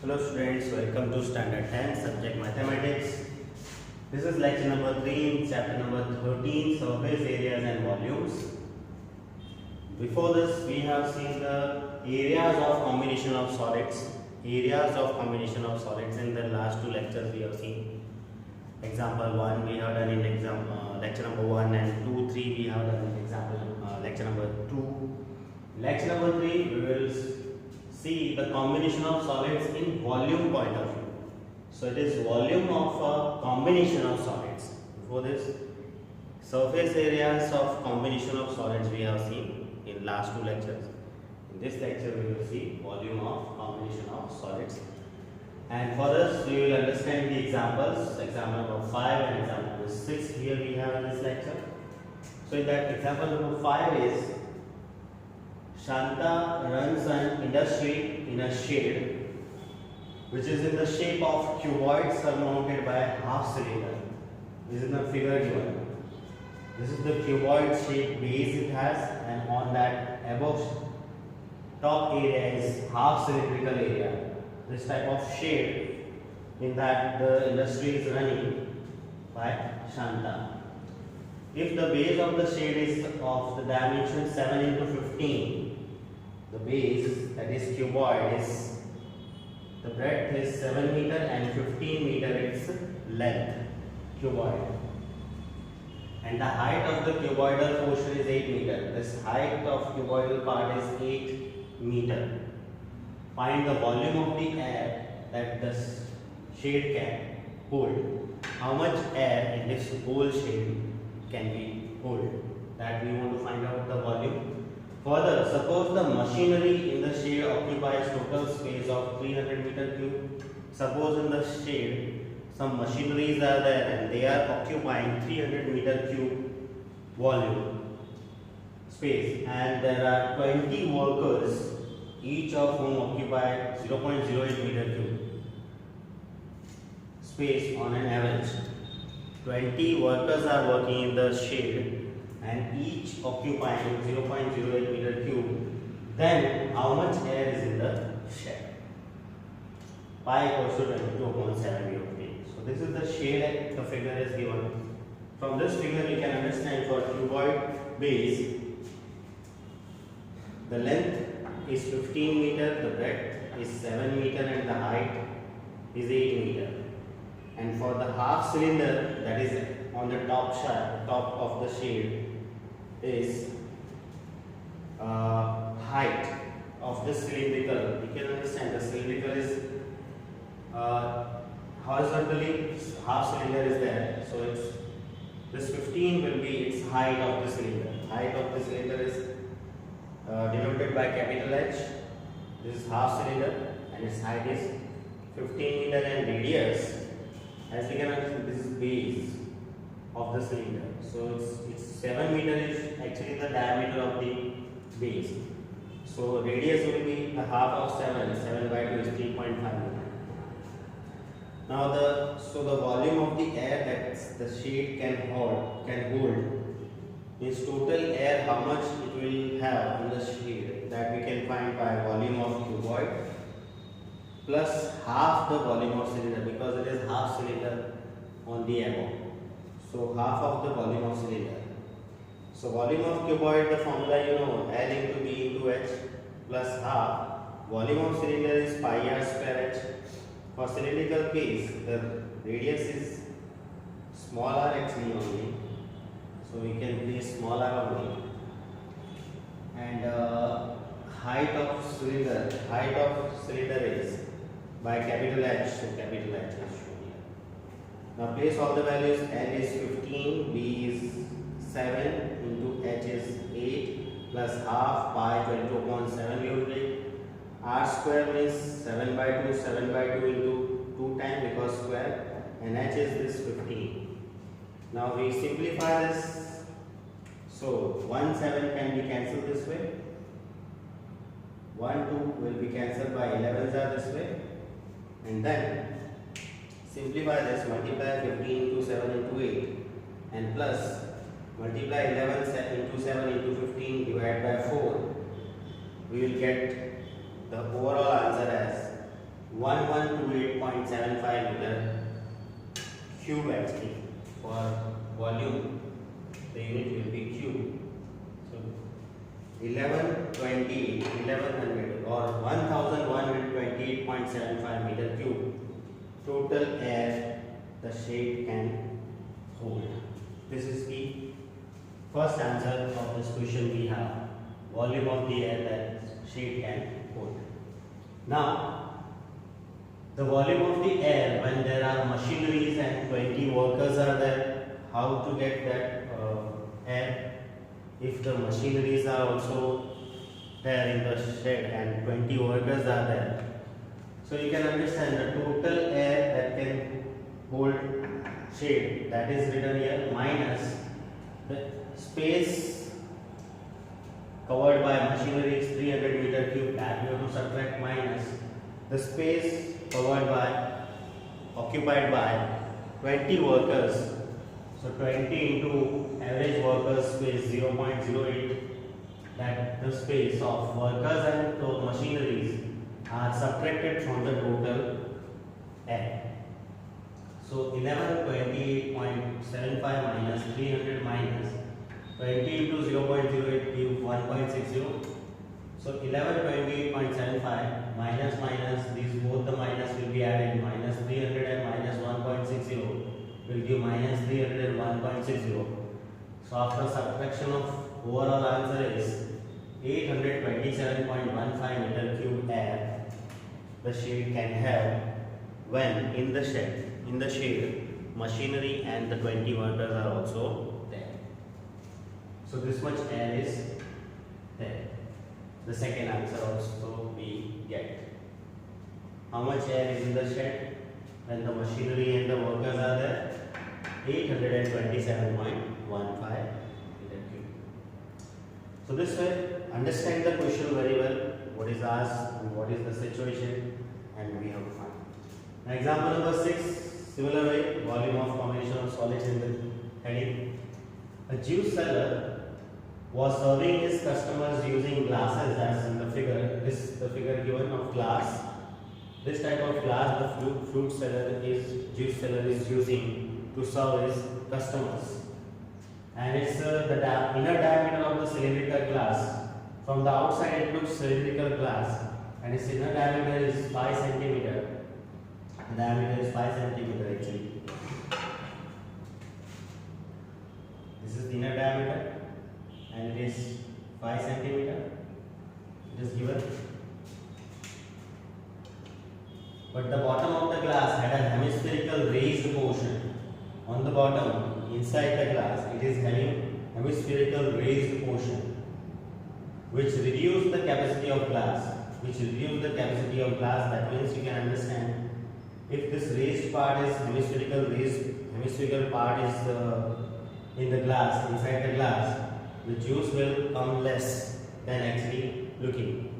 Hello students, welcome to standard 10 subject mathematics. This is lecture number 3 in chapter number 13 surface areas and volumes. Before this we have seen the areas of combination of solids. Areas of combination of solids in the last two lectures we have seen. Example 1 we have done in lecture number 1 and 2, 3 we have done in example lecture number 2. Lecture number 3 we will see the combination of solids in volume point of view. So it is volume of a combination of solids. Before this, surface areas of combination of solids we have seen in last two lectures. In this lecture we will see volume of combination of solids. And for this we will understand the examples, example number 5 and example number 6 here we have in this lecture. So in that example number 5 is Shanta runs an industry in a shade which is in the shape of cuboid surmounted by a half cylinder. This is the figure given. This is the cuboid shaped base it has, and on that above top area is half cylindrical area. This type of shade in that the industry is running by Shanta. If the base of the shade is of the dimension 7 into 15, the base, that is cuboid, is the breadth is 7 meter and 15 meter its length, cuboid, and the height of the cuboidal portion is 8 meter. This height of cuboidal part is 8 meter. Find the volume of the air that the shade can hold. How much air in this whole shade can we hold? That we want to find out the volume. Further, suppose the machinery in the shade occupies total space of 300 meter cube. Suppose in the shade some machineries are there and they are occupying 300 meter cube volume space, and there are 20 workers, each of whom occupy 0.08 meter cube space on an average. 20 workers are working in the shade and each occupying 0.08 meter cube, then how much air is in the shed? Pi equals to 22.7 U. So this is the shade, the figure is given. From this figure we can understand for cuboid base, the length is 15 meter, the breadth is 7 meter and the height is 8 meter. And for the half cylinder, that is on the top of the shade, is height of the cylindrical. You can understand the cylindrical is horizontally, half cylinder is there, so it's this 15 will be its height of the cylinder. Height of the cylinder is denoted by capital H. This is half cylinder and its height is 15 meter, and radius, as we can understand, this is base of the cylinder. So it's 7 meter is actually the diameter of the base. So radius will be the half of 7. 7 by 2 is 3.5 meter. Now the volume of the air that the shade can hold is total air, how much it will have in the shade, that we can find by volume of cuboid plus half the volume of cylinder, because it is half cylinder on the above. So half of the volume of cylinder. So volume of cuboid, the formula you know, L into B into H plus half. Volume of cylinder is pi r square H. For cylindrical case, the radius is small r actually only. So we can place small r only. And height of cylinder is by capital H. So capital H is shown here. Now place all the values. L is 15, B is 7, into H is 8, plus half pi 22.7 unit. R square means 7 by 2 into 2 times because square, and H is this 15. Now we simplify this. So 1 7 can be cancelled this way. 1 2 will be cancelled by 11s are this way. And then simplify this, multiply 15 into 7 into 8, and plus multiply 11 into 7 into 15 divided by 4. We will get the overall answer as 1 1128.75 meter cube actually. For volume, the unit will be cube. So 1100 or 1128.75 meter cube total air the shade can hold. This is the first answer of this question we have. Volume of the air that shade can hold. Now, the volume of the air when there are machineries and 20 workers are there, how to get that air? If the machineries are also there in the shed and 20 workers are there, so you can understand the total air that can hold shade, that is written here, minus the space covered by machinery is 300 meter cube, that we have to subtract, minus the space occupied by 20 workers. So 20 into average workers space 0.08, that the space of workers and machineries are subtracted from the total air. So 1128.75 minus 300 minus 20 into 0.08 give 1.60. So 1128.75 minus these both the minus will be added, minus 300 and minus 1.60 will give minus 300 and 1.60. So after subtraction of overall answer is 827.15 meter cube air the shade can have when in the shade machinery and the 20 workers are also there. So this much air is there. The second answer also we get. How much air is in the shed when the machinery and the workers are there? 827.15 meter cube. So this way, understand the question very well, what is asked and what is the situation, and we have to find. Now example number 6, similar way, volume of combination of solids in the heading. A juice seller was serving his customers using glasses as in the figure. This is the figure given of glass. This type of glass the juice seller is using to serve his customers. And it's the inner diameter of the cylindrical glass. From the outside it looks cylindrical glass and its inner diameter is 5 centimeter. The diameter is 5 centimeter actually. This is the inner diameter and it is 5 centimeter. It is given. But the bottom of the glass had a hemispherical raised portion. On the bottom, inside the glass, it is having hemispherical raised portion, which reduces the capacity of glass. That means you can understand, if this raised part is hemispherical part is in the glass, inside the glass, the juice will come less than actually looking.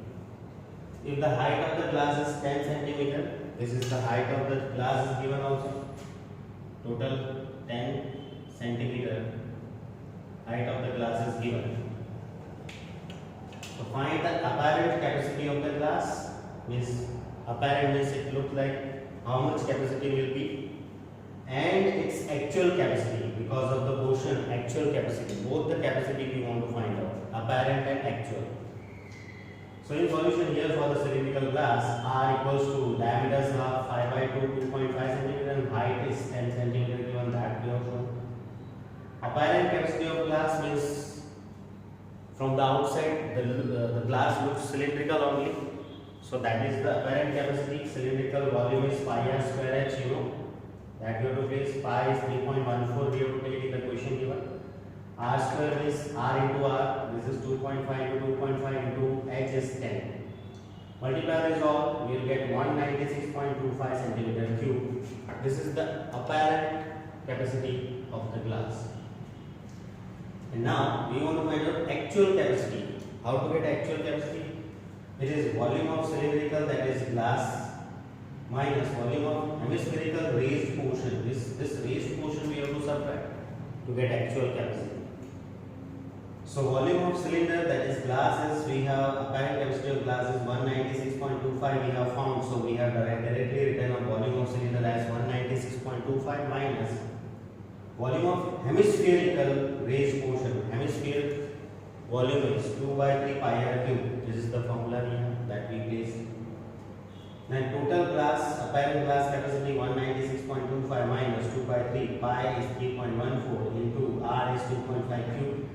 If the height of the glass is 10 centimeter, this is the height of the glass is given also. Total 10 centimeter height of the glass is given. So find the apparent capacity of the glass. Apparent means it looks like how much capacity will be, and its actual capacity because of the portion actual capacity. Both the capacity we want to find out, apparent and actual. So in solution here for the cylindrical glass, R equals to diameters are 5 by 2, 2.5 centimeter, and height is 10 centimeter given that we have shown. Apparent capacity of glass means from the outside the glass looks cylindrical only. So that is the apparent capacity. Cylindrical volume is pi r square h, you know. That you have to place. Pi is 3.14 we have to take in the question given. R square is R into R. This is 2.5 into 2.5 into h is 10. Multiply this all, we will get 196.25 centimeter cube. This is the apparent capacity of the glass. And now we want to find out actual capacity. How to get actual capacity? It is volume of cylindrical, that is glass, minus volume of hemispherical raised portion. This raised portion we have to subtract to get actual capacity. So volume of cylinder, that is glass, is we have apparent capacity of glass is 196.25 we have found. So we have directly 13.25 minus volume of hemispherical raised portion. Hemispherical volume is 2 by 3 pi r cube. This is the formula here that we place. Then total glass, apparent glass capacity 196.25 minus 2 by 3 pi is 3.14 into r is 2.5 cube.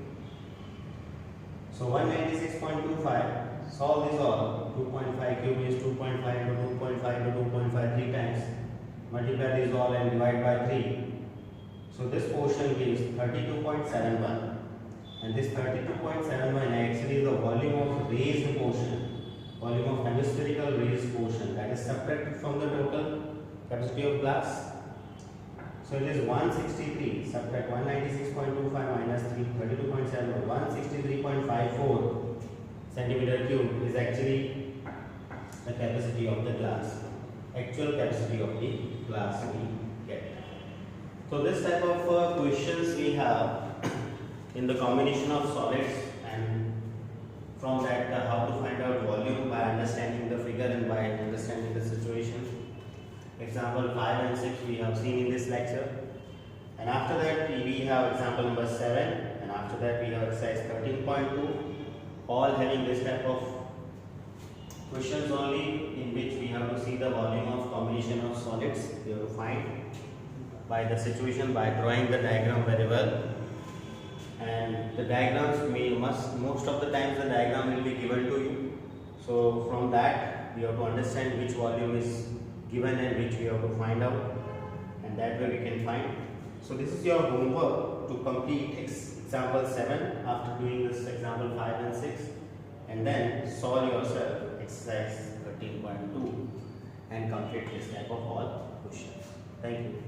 So 196.25, solve this all. 2.5 cube is 2.5 into 2.5 into 2.5 3 times. Multiply this all and divide by 3. So this portion gives 32.71, and this 32.71 actually is the volume of raised portion. Volume of hemispherical raised portion that is subtracted from the total capacity of glass. So it is 163, subtract 196.25 minus 32.7, 163.54 centimeter cube is actually the capacity of the glass, actual capacity of the glass we get. So this type of questions we have in the combination of solids, and from that how to find out volume by understanding the figure and by understanding the situation. Example 5 and 6 we have seen in this lecture, and after that we have example number 7, and after that we have exercise 13.2, all having this type of questions only, in which we have to see the volume of combination of solids. We have to find by the situation by drawing the diagram very well. And the diagrams most of the times the diagram will be given to you. So from that we have to understand which volume is given and which we have to find out, and that way we can find. So this is your homework to complete example 7 after doing this example 5 and 6, and then solve yourself exercise 13.2 and complete this type of all questions. Thank you.